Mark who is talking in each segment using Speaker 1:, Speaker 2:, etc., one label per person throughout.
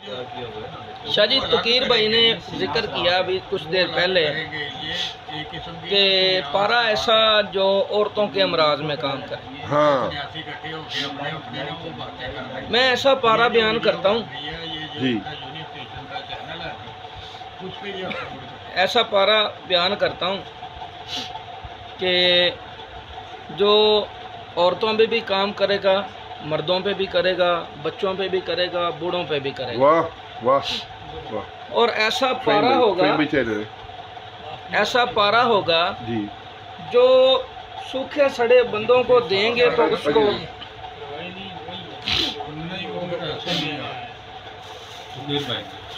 Speaker 1: शाहजी तकीर भाई ने जिक्र किया अभी कुछ देर पहले कि पारा ऐसा जो औरतों के अमराज में काम करे।
Speaker 2: हाँ
Speaker 1: मैं ऐसा पारा बयान करता हूँ
Speaker 2: जी,
Speaker 1: ऐसा पारा बयान करता हूँ कि जो औरतों पे भी काम करेगा, मर्दों पे भी करेगा, बच्चों पे भी करेगा, बूढ़ों पे भी करेगा।
Speaker 2: वाह वाह वाह।
Speaker 1: और ऐसा पारा होगा, ऐसा पारा होगा
Speaker 2: जी,
Speaker 1: जो सूखे सड़े बंदों को देंगे तो उसको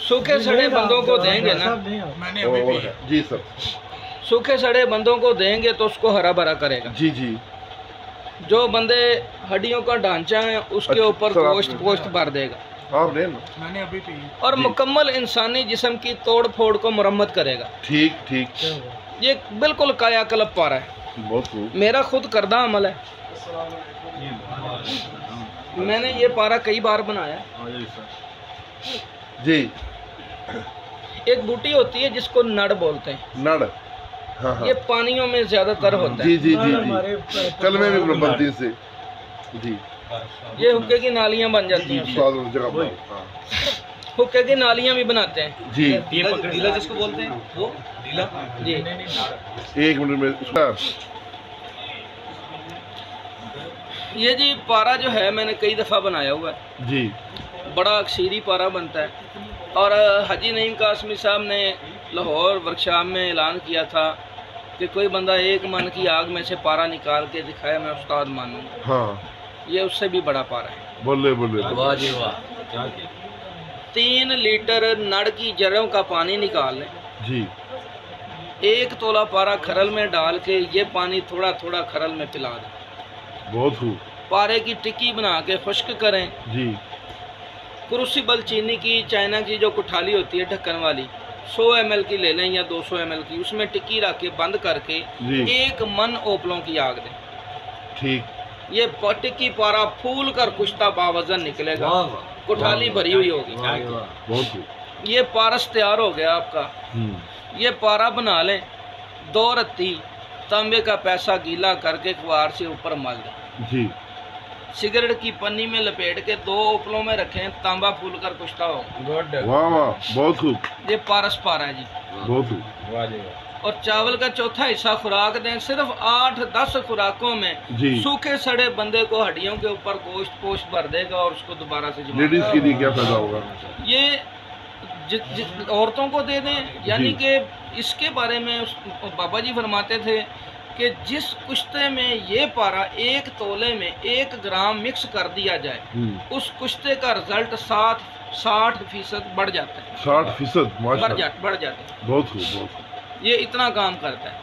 Speaker 1: सूखे सड़े बंदों को देंगे ना,
Speaker 2: जी सर, सूखे
Speaker 1: सड़े बंदों को देंगे तो उसको हरा भरा करेगा।
Speaker 2: जी जी।
Speaker 1: जो बंदे हड्डियों का ढांचा है उसके ऊपर गोश्त भर देगा
Speaker 2: आपने
Speaker 1: मैंने अभी और मुकम्मल इंसानी जिस्म की तोड़ फोड़ को मुरम्मत करेगा।
Speaker 2: ठीक ठीक,
Speaker 1: ये बिल्कुल कायाकल्प पारा है।
Speaker 2: बहुत खूब।
Speaker 1: मेरा खुद करदा अमल है, मैंने ये पारा कई बार बनाया
Speaker 2: जी।
Speaker 1: एक बूटी होती है जिसको नड़ बोलते हैं।
Speaker 2: नड़, हाँ हाँ।
Speaker 1: ये पानियों में ज्यादातर होता है।
Speaker 2: जी जी जी जी, कल में भी बनती से जी।
Speaker 1: ये हुक्के की नालियां बन जाती हैं, हुक्के की नालियां भी बनाते हैं
Speaker 2: जी।
Speaker 1: ढीला जिसको बोलते हैं वो ढीला जी।
Speaker 2: एक मिनट में उसका
Speaker 1: ये जी पारा जो है मैंने कई दफ़ा बनाया हुआ है
Speaker 2: जी।
Speaker 1: बड़ा अक्सीरी पारा बनता है। और हाजी नईम कासमी साहब ने लाहौर वर्कशॉप में ऐलान किया था कि कोई बंदा एक मन की आग में से पारा निकाल के दिखाया मैं उस्ताद मानूंगा।
Speaker 2: हाँ, ये
Speaker 1: उससे भी बड़ा पारा है।
Speaker 2: बोले बोले
Speaker 1: वाह जी वाह। 3 लीटर नड़ की जड़ों का पानी निकाल लें
Speaker 2: जी।
Speaker 1: 1 तोला पारा खरल में डाल के ये पानी थोड़ा थोड़ा खरल में पिला दें।
Speaker 2: बहुत खूब।
Speaker 1: पारे की टिक्की बना के खुश्क करें
Speaker 2: जी।
Speaker 1: क्रूसिबल चीनी की, चाइना की जो कुठाली होती है ढक्कन वाली, 100 ml की ले लें या 200 ml की, उसमें टिक्की रख के बंद करके 1 मन ओपलों की आग दें।
Speaker 2: ठीक।
Speaker 1: ये टिक्की पारा फूल कर कुश्ता बावजन निकलेगा, कुठाली भरी हुई होगी।
Speaker 2: बहुत खूब।
Speaker 1: ये पारस तैयार हो गया आपका। ये पारा बना लें, 2 रत्ती तांबे का पैसा गीला करके अखबार से ऊपर मल दें
Speaker 2: जी।
Speaker 1: सिगरेट की पन्नी में लपेट के 2 ओपलों में रखें, तांबा फूल कर कुश्ता हो।
Speaker 2: वाह वाह, बहुत खूब।
Speaker 1: ये पारस पारा है जी,
Speaker 2: बहुत खूब।
Speaker 1: और चावल का चौथा हिस्सा खुराक दें। सिर्फ 8-10 खुराकों में सूखे सड़े बंदे को हड्डियों के ऊपर गोश्त पोस्ट भर देगा और उसको दोबारा से
Speaker 2: लेडीज के लिए क्या फायदा होगा?
Speaker 1: ये औरतों को दे दें, यानी कि इसके बारे में बाबा जी फरमाते थे कि जिस कुश्ते में ये पारा 1 तोले में 1 ग्राम मिक्स कर दिया जाए, उस कुश्ते का रिजल्ट 60% बढ़ जाता है।
Speaker 2: 60%
Speaker 1: बढ़ जाता है।
Speaker 2: बहुत खूब, बहुत खूब।
Speaker 1: ये इतना काम करता है,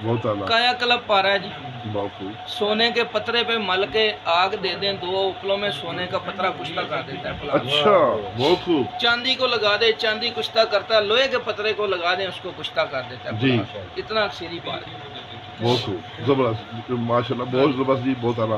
Speaker 2: बहुत आला।
Speaker 1: कायाकल्प पारा है जी।
Speaker 2: बहुत खूब।
Speaker 1: सोने के पतरे पे मल के आग दे दें, 2 उपलों में सोने का पतरा कुश्ता कर देता है।
Speaker 2: अच्छा, बहुत खूब।
Speaker 1: चांदी को लगा दे, चांदी कुश्ता करता है। लोहे के पतरे को लगा दें, उसको कुश्ता कर देता है जी। इतना अक्सीरी पारा।
Speaker 2: बहुत खूब, जबरदस्त, माशाल्लाह, बहुत जबरदस्त जी, बहुत आला।